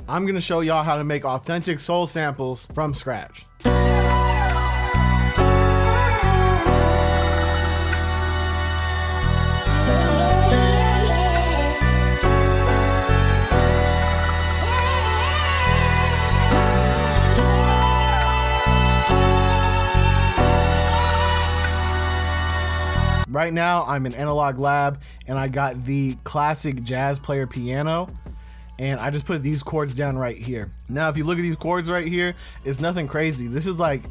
I'm gonna show y'all how to make authentic soul samples from scratch. Right now, I'm in Analog Lab, and I got the classic jazz player piano, and I just put these chords down right here. Now, if you look at these chords right here, it's nothing crazy. This is like,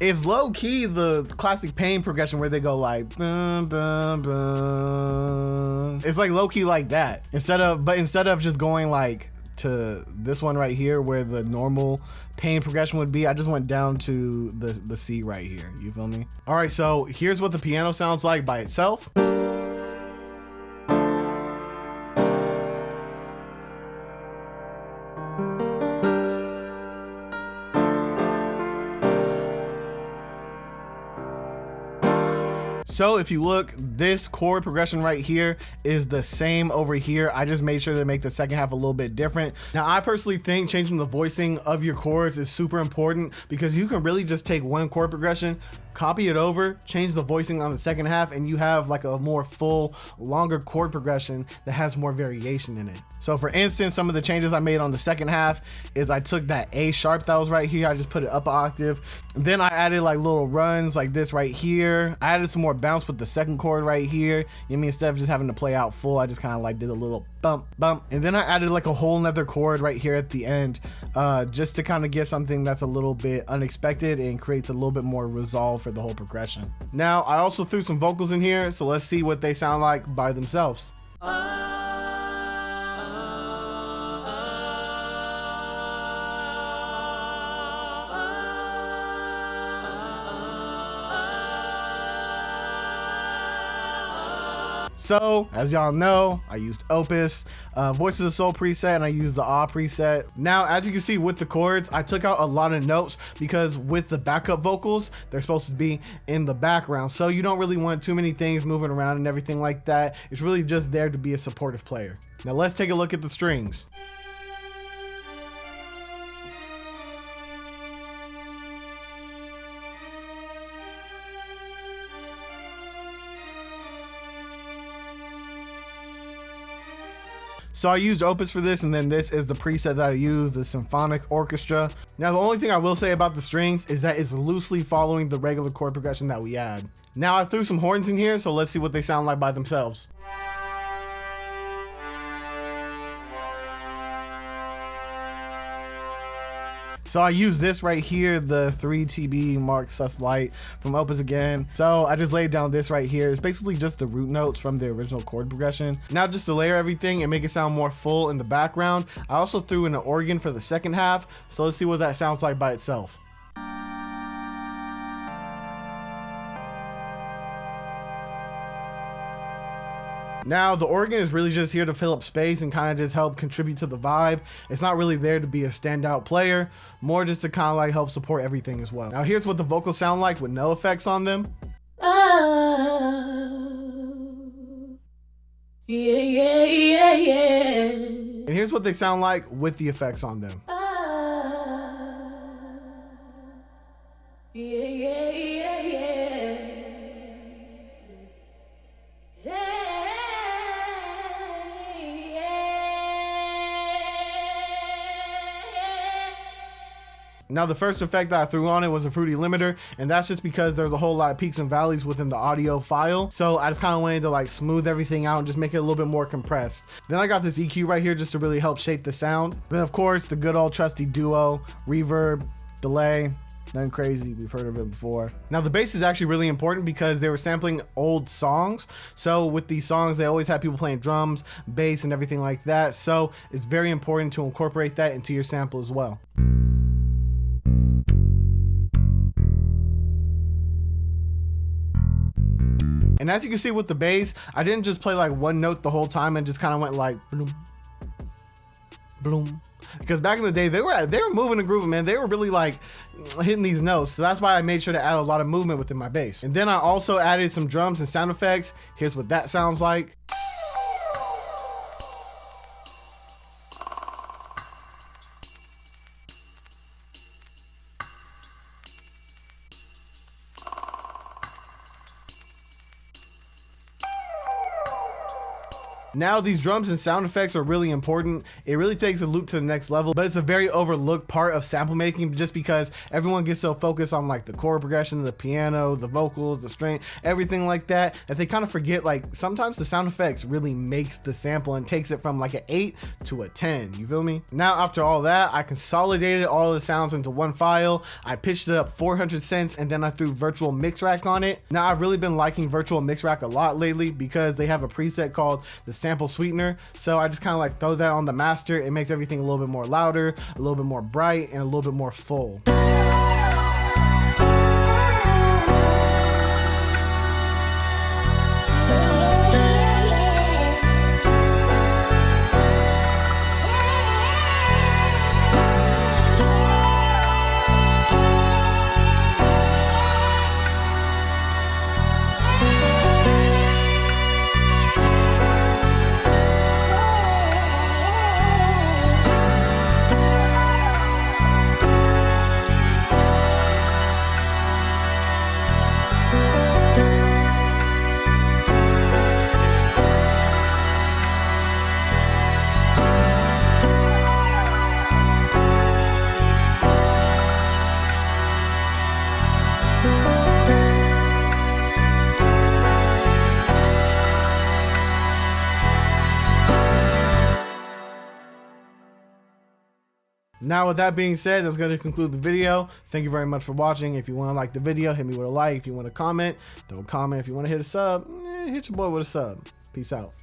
it's low key the classic Pain progression where they go like, bum, bum, bum. It's like low key like that. Instead of just going like to this one right here where the normal Pain progression would be, I just went down to the C right here. You feel me? All right, so here's what the piano sounds like by itself. So if you look, this chord progression right here is the same over here. I just made sure to make the second half a little bit different. Now, I personally think changing the voicing of your chords is super important because you can really just take one chord progression, copy it over, change the voicing on the second half, and you have like a more full, longer chord progression that has more variation in it. So for instance, some of the changes I made on the second half is I took that A sharp that was right here, I just put it up an octave. Then I added like little runs like this right here. I added some more bounce with the second chord right here. You know what I mean? Instead of just having to play out full, I just kind of like did a little bump, bump. And then I added like a whole nother chord right here at the end, just to kind of give something that's a little bit unexpected and creates a little bit more resolve for the whole progression. Now, I also threw some vocals in here, so let's see what they sound like by themselves. So, as y'all know, I used Opus, Voices of Soul preset, and I used the Ah preset. Now, as you can see with the chords, I took out a lot of notes because with the backup vocals, they're supposed to be in the background. So you don't really want too many things moving around and everything like that. It's really just there to be a supportive player. Now let's take a look at the strings. So I used Opus for this, and then this is the preset that I used, the Symphonic Orchestra. Now, the only thing I will say about the strings is that it's loosely following the regular chord progression that we add. Now, I threw some horns in here, so let's see what they sound like by themselves. So I use this right here, the 3TB Mark Sus Light from Opus again. So I just laid down this right here. It's basically just the root notes from the original chord progression. Now just to layer everything and make it sound more full in the background, I also threw in an organ for the second half. So let's see what that sounds like by itself. Now, the organ is really just here to fill up space and kind of just help contribute to the vibe. It's not really there to be a standout player, more just to kind of like help support everything as well. Now, here's what the vocals sound like with no effects on them. Yeah, yeah, yeah, yeah. And here's what they sound like with the effects on them. Yeah, yeah, yeah, yeah. Now, the first effect that I threw on it was a fruity limiter, and that's just because there's a whole lot of peaks and valleys within the audio file. So I just kind of wanted to like smooth everything out and just make it a little bit more compressed. Then I got this EQ right here just to really help shape the sound. Then of course, the good old trusty duo, reverb, delay. Nothing crazy, we've heard of it before. Now the bass is actually really important because they were sampling old songs. So with these songs, they always have people playing drums, bass, and everything like that. So it's very important to incorporate that into your sample as well. And as you can see with the bass, I didn't just play like one note the whole time and just kind of went like bloom, bloom. Because back in the day, they were moving and grooving, man. They were really like hitting these notes. So that's why I made sure to add a lot of movement within my bass. And then I also added some drums and sound effects. Here's what that sounds like. Now these drums and sound effects are really important. It really takes a loop to the next level, but it's a very overlooked part of sample making just because everyone gets so focused on like the chord progression, the piano, the vocals, the string, everything like that they kind of forget like sometimes the sound effects really makes the sample and takes it from like an 8 to a 10. You feel me? Now after all that, I consolidated all the sounds into one file. I pitched it up 400 cents and then I threw Virtual Mix Rack on it. Now I've really been liking Virtual Mix Rack a lot lately because they have a preset called the sample sweetener. So I just kind of like throw that on the master. It makes everything a little bit more louder, a little bit more bright, and a little bit more full. Now with that being said, that's going to conclude the video. Thank you very much for watching. If you want to like the video, hit me with a like. If you want to comment, don't comment. If you want to hit a sub, hit your boy with a sub. Peace out.